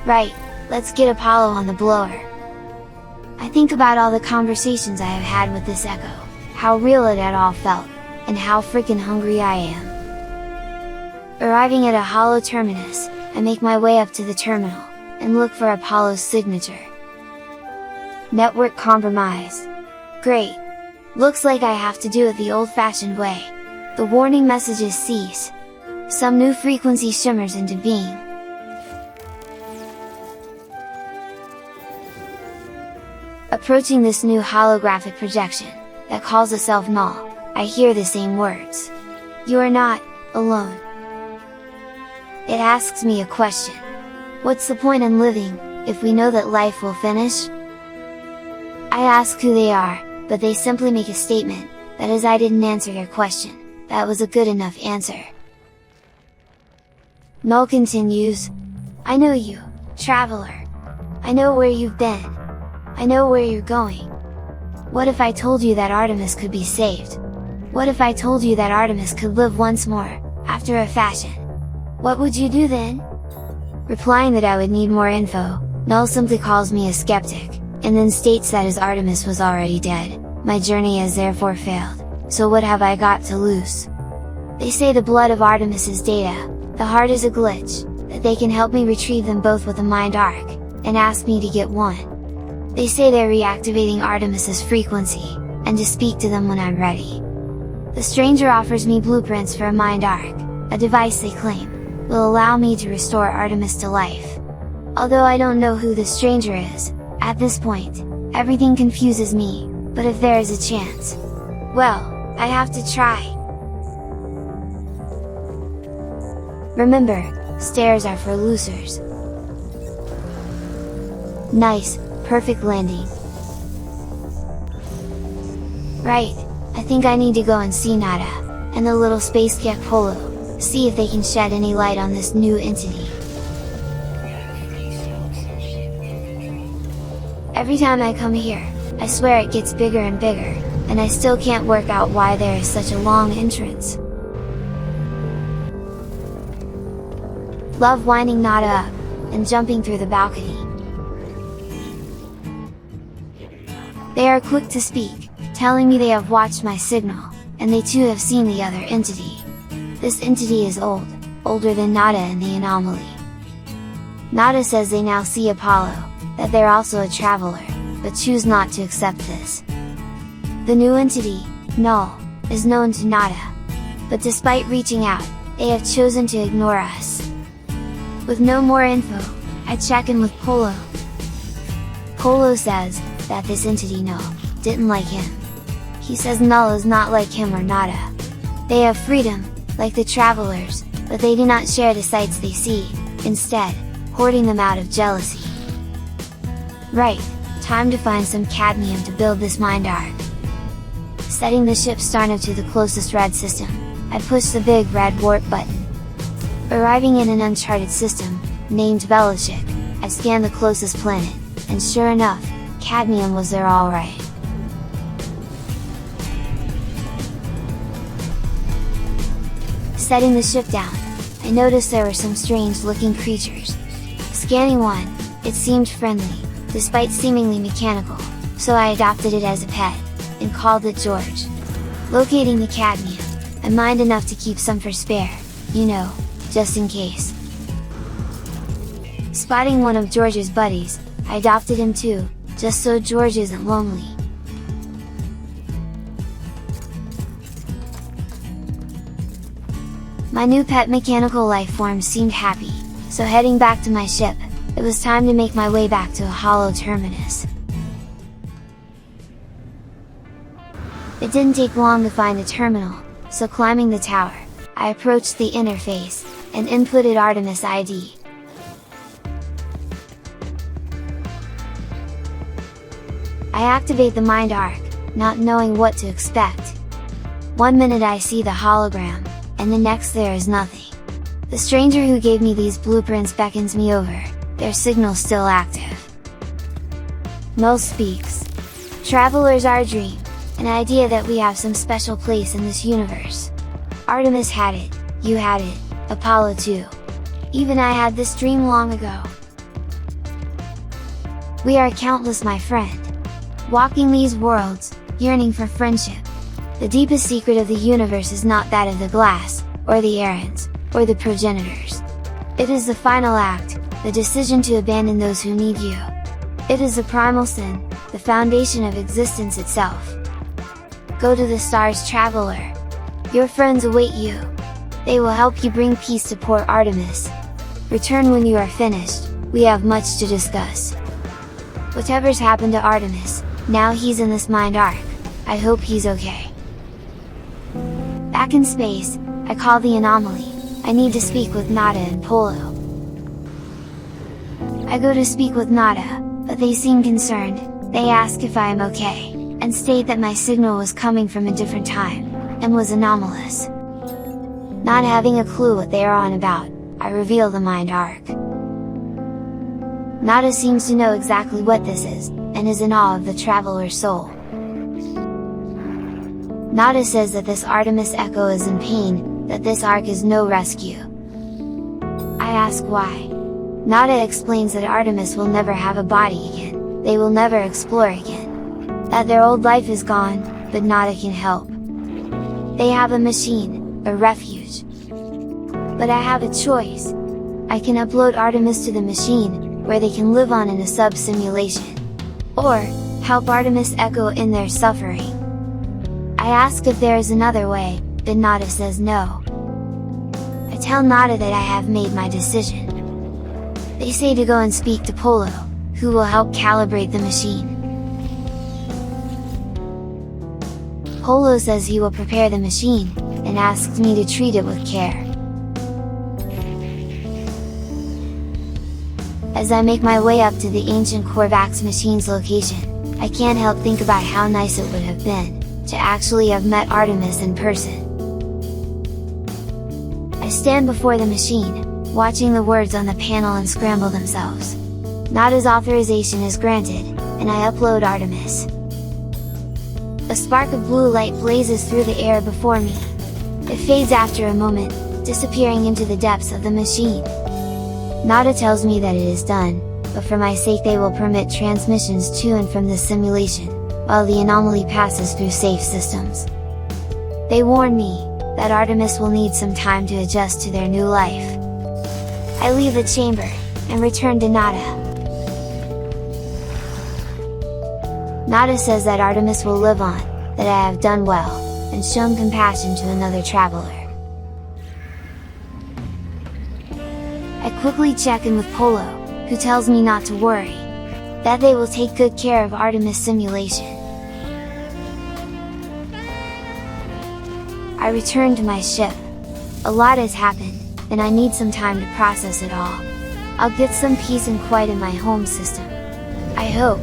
Right, let's get Apollo on the blower. I think about all the conversations I have had with this Echo, how real it had all felt, and how freaking hungry I am. Arriving at a Holoterminus, I make my way up to the terminal, and look for Apollo's signature. Network compromise. Great! Looks like I have to do it the old-fashioned way. The warning messages cease. Some new frequency shimmers into being. Approaching this new holographic projection, that calls itself Null, I hear the same words. You are not alone. It asks me a question. What's the point in living, if we know that life will finish? I ask who they are, but they simply make a statement, that as I didn't answer their question, that was a good enough answer. Null continues, I know you, traveler. I know where you've been. I know where you're going. What if I told you that Artemis could be saved? What if I told you that Artemis could live once more, after a fashion? What would you do then? Replying that I would need more info, Null simply calls me a skeptic, and then states that as Artemis was already dead, my journey has therefore failed, so what have I got to lose? They say the blood of Artemis is data, the heart is a glitch, that they can help me retrieve them both with a mind arc, and ask me to get one. They say they're reactivating Artemis's frequency, and to speak to them when I'm ready. The stranger offers me blueprints for a mind arc, a device they claim, will allow me to restore Artemis to life. Although I don't know who the stranger is, at this point, everything confuses me, but if there is a chance, well, I have to try. Remember, stairs are for losers. Nice, perfect landing. Right, I think I need to go and see Nada, and the little space Gek Polo, see if they can shed any light on this new entity. Every time I come here, I swear it gets bigger and bigger, and I still can't work out why there is such a long entrance. Love winding Nada up, and jumping through the balcony. They are quick to speak, telling me they have watched my signal, and they too have seen the other entity. This entity is old, older than Nada and the anomaly. Nada says they now see Apollo, that they're also a traveler, but choose not to accept this. The new entity, Null, is known to Nada, but despite reaching out, they have chosen to ignore us. With no more info, I check in with Polo. Polo says, that this entity Null, didn't like him. He says Null is not like him or Nada. They have freedom, like the travelers, but they do not share the sights they see, instead, hoarding them out of jealousy. Right, time to find some cadmium to build this mind arc. Setting the ship startup to the closest red system, I push the big red warp button. Arriving in an uncharted system, named Velishik, I scan the closest planet, and sure enough, cadmium was there alright. Setting the ship down, I noticed there were some strange looking creatures. Scanning one, it seemed friendly, despite seemingly mechanical, so I adopted it as a pet, and called it George. Locating the cadmium, I mined enough to keep some for spare, you know, just in case. Spotting one of George's buddies, I adopted him too, just so George isn't lonely. My new pet mechanical lifeform seemed happy, so heading back to my ship, it was time to make my way back to a Holoterminus. It didn't take long to find the terminal, so climbing the tower, I approached the interface, and inputted Artemis ID. I activate the mind arc, not knowing what to expect. One minute I see the hologram, and the next there is nothing. The stranger who gave me these blueprints beckons me over, their signal still active. Null speaks. Travelers our dream, an idea that we have some special place in this universe. Artemis had it, you had it, Apollo too. Even I had this dream long ago. We are countless, my friend. Walking these worlds, yearning for friendship. The deepest secret of the universe is not that of the glass, or the errands, or the progenitors. It is the final act, the decision to abandon those who need you. It is the primal sin, the foundation of existence itself. Go to the stars, traveler! Your friends await you! They will help you bring peace to poor Artemis. Return when you are finished, we have much to discuss. Whatever's happened to Artemis, now he's in this mind arc, I hope he's okay. Back in space, I call the anomaly, I need to speak with Nada and Polo. I go to speak with Nada, but they seem concerned, they ask if I am okay, and state that my signal was coming from a different time, and was anomalous. Not having a clue what they are on about, I reveal the mind arc. Nada seems to know exactly what this is, and is in awe of the traveler's soul. Nada says that this Artemis echo is in pain, that this arc is no rescue. I ask why. Nada explains that Artemis will never have a body again, they will never explore again. That their old life is gone, but Nada can help. They have a machine, a refuge. But I have a choice. I can upload Artemis to the machine, where they can live on in a sub-simulation. Or, help Artemis echo in their suffering. I ask if there is another way, but Nada says no. I tell Nada that I have made my decision. They say to go and speak to Polo, who will help calibrate the machine. Polo says he will prepare the machine, and asks me to treat it with care. As I make my way up to the ancient Korvax machine's location, I can't help think about how nice it would have been, to actually have met Artemis in person. I stand before the machine, watching the words on the panel unscramble themselves. Nada's authorization is granted, and I upload Artemis. A spark of blue light blazes through the air before me. It fades after a moment, disappearing into the depths of the machine. Nada tells me that it is done, but for my sake they will permit transmissions to and from this simulation, while the anomaly passes through safe systems. They warn me, that Artemis will need some time to adjust to their new life. I leave the chamber, and return to Nada. Nada says that Artemis will live on, that I have done well, and shown compassion to another traveler. I quickly check in with Polo, who tells me not to worry, that they will take good care of Artemis simulation. I return to my ship. A lot has happened, and I need some time to process it all. I'll get some peace and quiet in my home system. I hope,